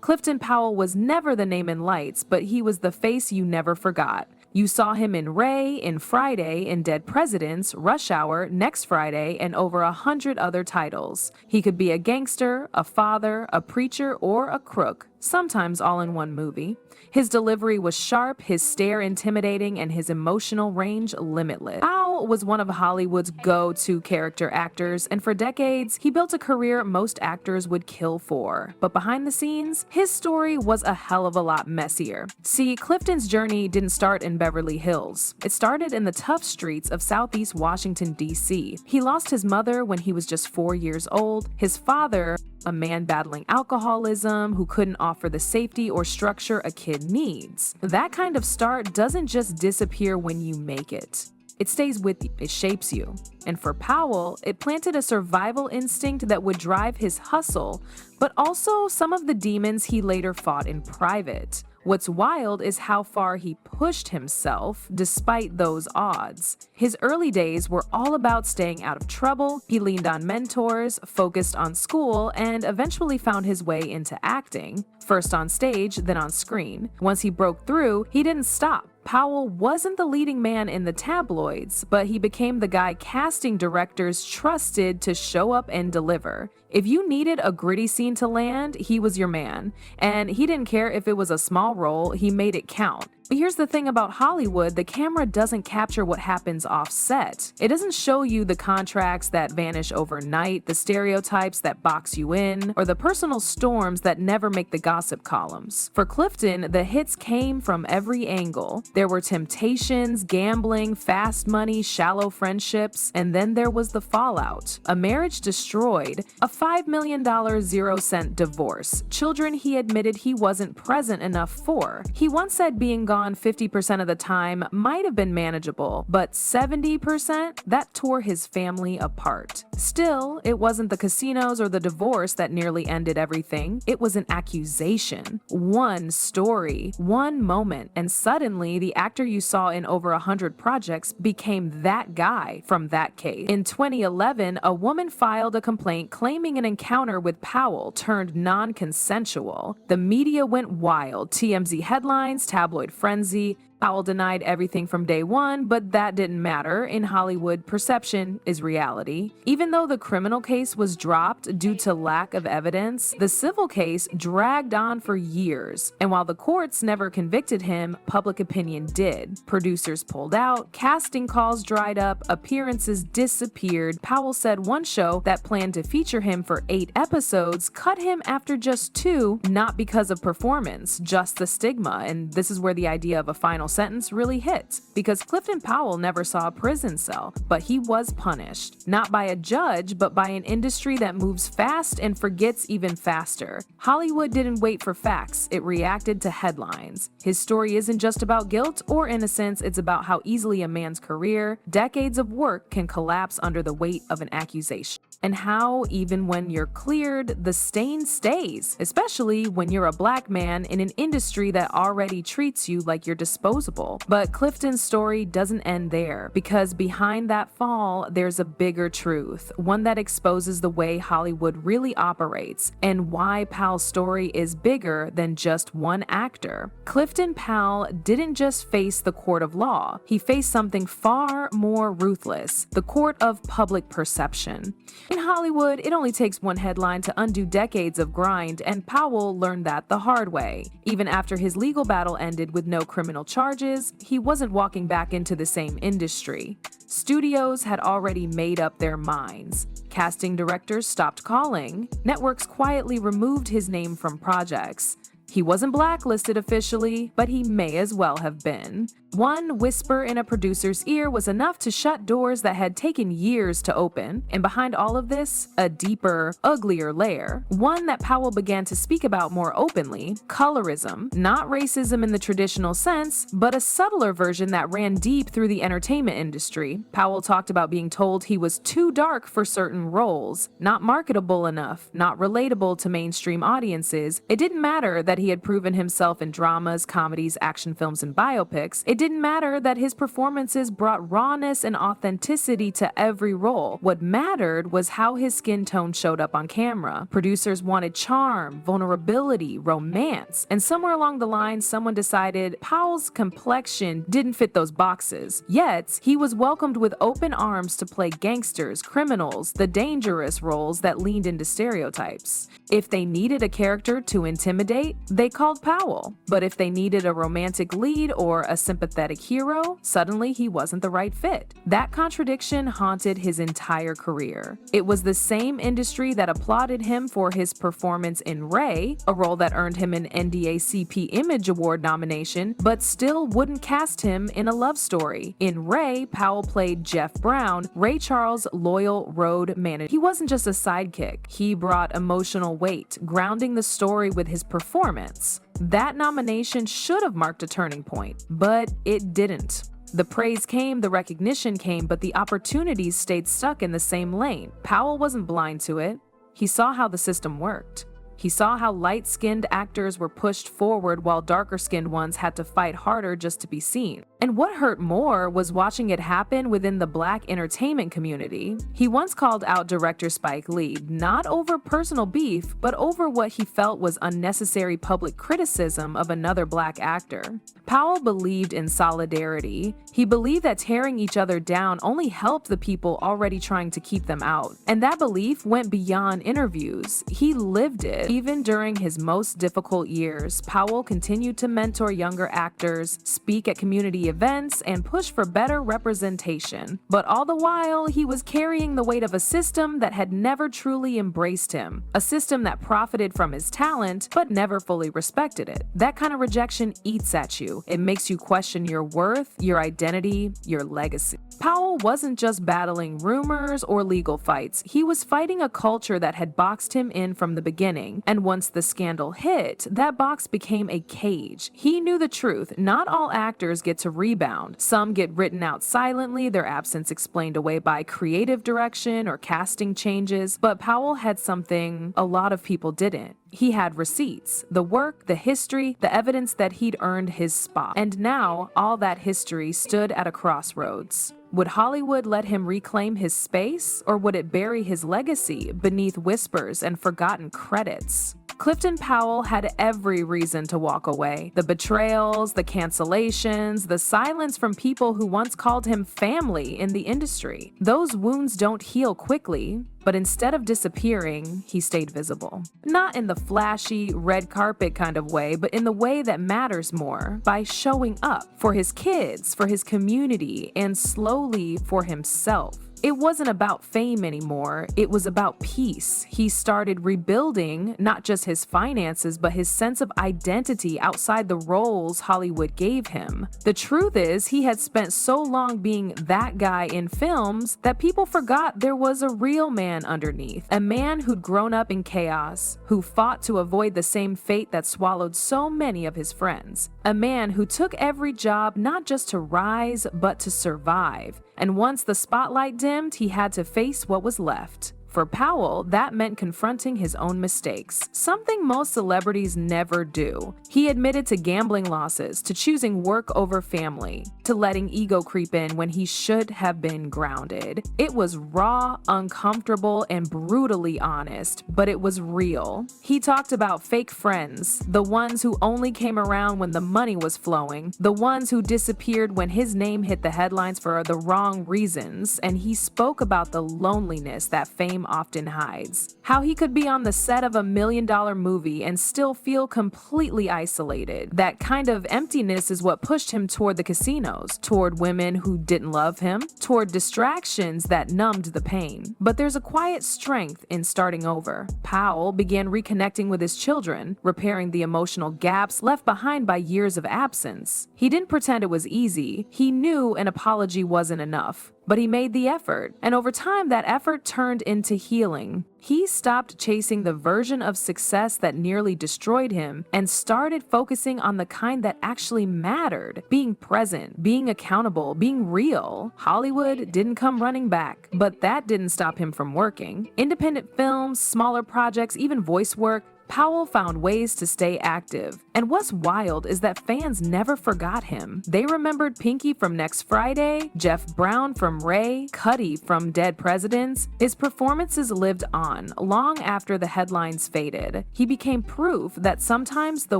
Clifton Powell was never the name in lights, but he was the face you never forgot. You saw him in Ray, in Friday, in Dead Presidents, Rush Hour, Next Friday, and over 100 other titles. He could be a gangster, a father, a preacher, or a crook, sometimes all in one movie. His delivery was sharp, his stare intimidating, and his emotional range limitless. Powell was one of Hollywood's go-to character actors, and for decades, he built a career most actors would kill for. But behind the scenes, his story was a hell of a lot messier. See, Clifton's journey didn't start in Beverly Hills. It started in the tough streets of Southeast Washington, D.C. He lost his mother when he was just 4 years old. His father, a man battling alcoholism who couldn't offer the safety or structure a kid needs. That kind of start doesn't just disappear when you make it. It stays with you, it shapes you. And for Powell, it planted a survival instinct that would drive his hustle, but also some of the demons he later fought in private. What's wild is how far he pushed himself despite those odds. His early days were all about staying out of trouble. He leaned on mentors, focused on school, and eventually found his way into acting, first on stage, then on screen. Once he broke through, he didn't stop. Powell wasn't the leading man in the tabloids, but he became the guy casting directors trusted to show up and deliver. If you needed a gritty scene to land, he was your man. And he didn't care if it was a small role, he made it count. But here's the thing about Hollywood, the camera doesn't capture what happens off set. It doesn't show you the contracts that vanish overnight, the stereotypes that box you in, or the personal storms that never make the gossip columns. For Clifton, the hits came from every angle. There were temptations, gambling, fast money, shallow friendships, and then there was the fallout. A marriage destroyed, a $5 million 0-cent divorce, children he admitted he wasn't present enough for. He once said being gone 50% of the time might have been manageable, but 70%? That tore his family apart. Still, it wasn't the casinos or the divorce that nearly ended everything. It was an accusation. One story, one moment, and suddenly the actor you saw in over 100 projects became that guy from that case. In 2011, a woman filed a complaint claiming an encounter with Powell turned non-consensual. The media went wild. TMZ headlines, tabloid frenzy. Powell denied everything from day one, but that didn't matter. In Hollywood, perception is reality. Even though the criminal case was dropped due to lack of evidence, the civil case dragged on for years. And while the courts never convicted him, public opinion did. Producers pulled out, casting calls dried up, appearances disappeared. Powell said one show that planned to feature him for 8 episodes cut him after just 2, not because of performance, just the stigma. And this is where the idea of a final sentence really hits, because Clifton Powell never saw a prison cell, but he was punished, not by a judge, but by an industry that moves fast and forgets even faster. Hollywood didn't wait for facts, it reacted to headlines. His story isn't just about guilt or innocence, it's about how easily a man's career, decades of work can collapse under the weight of an accusation. And how, even when you're cleared, the stain stays, especially when you're a black man in an industry that already treats you like you're disposable. But Clifton's story doesn't end there, because behind that fall, there's a bigger truth, one that exposes the way Hollywood really operates, and why Powell's story is bigger than just one actor. Clifton Powell didn't just face the court of law, he faced something far more ruthless, the court of public perception. In Hollywood, it only takes one headline to undo decades of grind, and Powell learned that the hard way. Even after his legal battle ended with no criminal charges, he wasn't walking back into the same industry. Studios had already made up their minds. Casting directors stopped calling. Networks quietly removed his name from projects. He wasn't blacklisted officially, but he may as well have been. One whisper in a producer's ear was enough to shut doors that had taken years to open. And behind all of this, a deeper, uglier layer. One that Powell began to speak about more openly: colorism. Not racism in the traditional sense, but a subtler version that ran deep through the entertainment industry. Powell talked about being told he was too dark for certain roles, not marketable enough, not relatable to mainstream audiences. It didn't matter that he had proven himself in dramas, comedies, action films, and biopics, it didn't matter that his performances brought rawness and authenticity to every role. What mattered was how his skin tone showed up on camera. Producers wanted charm, vulnerability, romance, and somewhere along the line, someone decided Powell's complexion didn't fit those boxes. Yet, he was welcomed with open arms to play gangsters, criminals, the dangerous roles that leaned into stereotypes. If they needed a character to intimidate, they called Powell. But if they needed a romantic lead or a sympathetic hero, suddenly he wasn't the right fit. That contradiction haunted his entire career. It was the same industry that applauded him for his performance in Ray, a role that earned him an NAACP Image Award nomination, but still wouldn't cast him in a love story. In Ray, Powell played Jeff Brown, Ray Charles' loyal road manager. He wasn't just a sidekick. He brought emotional weight, grounding the story with his performance. That nomination should have marked a turning point, but it didn't. The praise came, the recognition came, but the opportunities stayed stuck in the same lane. Powell wasn't blind to it. He saw how the system worked. He saw how light-skinned actors were pushed forward while darker-skinned ones had to fight harder just to be seen. And what hurt more was watching it happen within the Black entertainment community. He once called out director Spike Lee, not over personal beef, but over what he felt was unnecessary public criticism of another Black actor. Powell believed in solidarity. He believed that tearing each other down only helped the people already trying to keep them out. And that belief went beyond interviews. He lived it. Even during his most difficult years, Powell continued to mentor younger actors, speak at community events, and push for better representation. But all the while, he was carrying the weight of a system that had never truly embraced him. A system that profited from his talent, but never fully respected it. That kind of rejection eats at you. It makes you question your worth, your identity, your legacy. Powell wasn't just battling rumors or legal fights. He was fighting a culture that had boxed him in from the beginning. And once the scandal hit, that box became a cage. He knew the truth. Not all actors get to rebound. Some get written out silently, their absence explained away by creative direction or casting changes. But Powell had something a lot of people didn't. He had receipts, the work, the history, the evidence that he'd earned his spot. And now, all that history stood at a crossroads. Would Hollywood let him reclaim his space, or would it bury his legacy beneath whispers and forgotten credits? Clifton Powell had every reason to walk away. The betrayals, the cancellations, the silence from people who once called him family in the industry. Those wounds don't heal quickly, but instead of disappearing, he stayed visible. Not in the flashy, red carpet kind of way, but in the way that matters more, by showing up for his kids, for his community, and slowly for himself. It wasn't about fame anymore, it was about peace. He started rebuilding not just his finances, but his sense of identity outside the roles Hollywood gave him. The truth is, he had spent so long being that guy in films that people forgot there was a real man underneath. A man who'd grown up in chaos, who fought to avoid the same fate that swallowed so many of his friends. A man who took every job not just to rise, but to survive. And once the spotlight dimmed, he had to face what was left. For Powell, that meant confronting his own mistakes, something most celebrities never do. He admitted to gambling losses, to choosing work over family, to letting ego creep in when he should have been grounded. It was raw, uncomfortable, and brutally honest, but it was real. He talked about fake friends, the ones who only came around when the money was flowing, the ones who disappeared when his name hit the headlines for the wrong reasons, and he spoke about the loneliness that fame often hides. How he could be on the set of $1 million movie and still feel completely isolated. That kind of emptiness is what pushed him toward the casinos, toward women who didn't love him, toward distractions that numbed the pain. But there's a quiet strength in starting over. Powell began reconnecting with his children, repairing the emotional gaps left behind by years of absence. He didn't pretend it was easy. He knew an apology wasn't enough. But he made the effort, and over time that effort turned into healing. He stopped chasing the version of success that nearly destroyed him and started focusing on the kind that actually mattered. Being present, being accountable, being real. Hollywood didn't come running back, but that didn't stop him from working. Independent films, smaller projects, even voice work. Powell found ways to stay active. And what's wild is that fans never forgot him. They remembered Pinky from Next Friday, Jeff Brown from Ray, Cuddy from Dead Presidents. His performances lived on long after the headlines faded. He became proof that sometimes the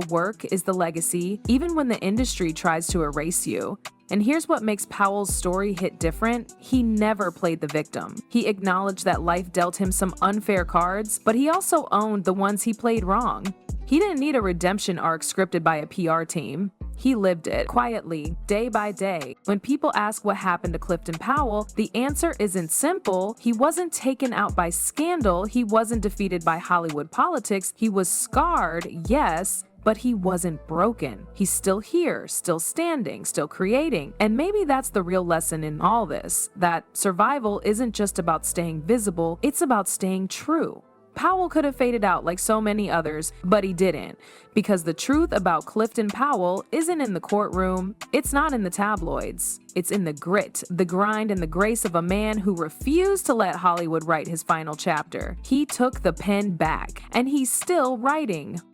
work is the legacy, even when the industry tries to erase you. And here's what makes Powell's story hit different. He never played the victim. He acknowledged that life dealt him some unfair cards, but he also owned the ones he played wrong. He didn't need a redemption arc scripted by a PR team. He lived it quietly, day by day. When people ask what happened to Clifton Powell, the answer isn't simple. He wasn't taken out by scandal. He wasn't defeated by Hollywood politics. He was scarred, yes, but he wasn't broken. He's still here, still standing, still creating. And maybe that's the real lesson in all this, that survival isn't just about staying visible, it's about staying true. Powell could have faded out like so many others, but he didn't. Because the truth about Clifton Powell isn't in the courtroom, it's not in the tabloids. It's in the grit, the grind, and the grace of a man who refused to let Hollywood write his final chapter. He took the pen back, and he's still writing.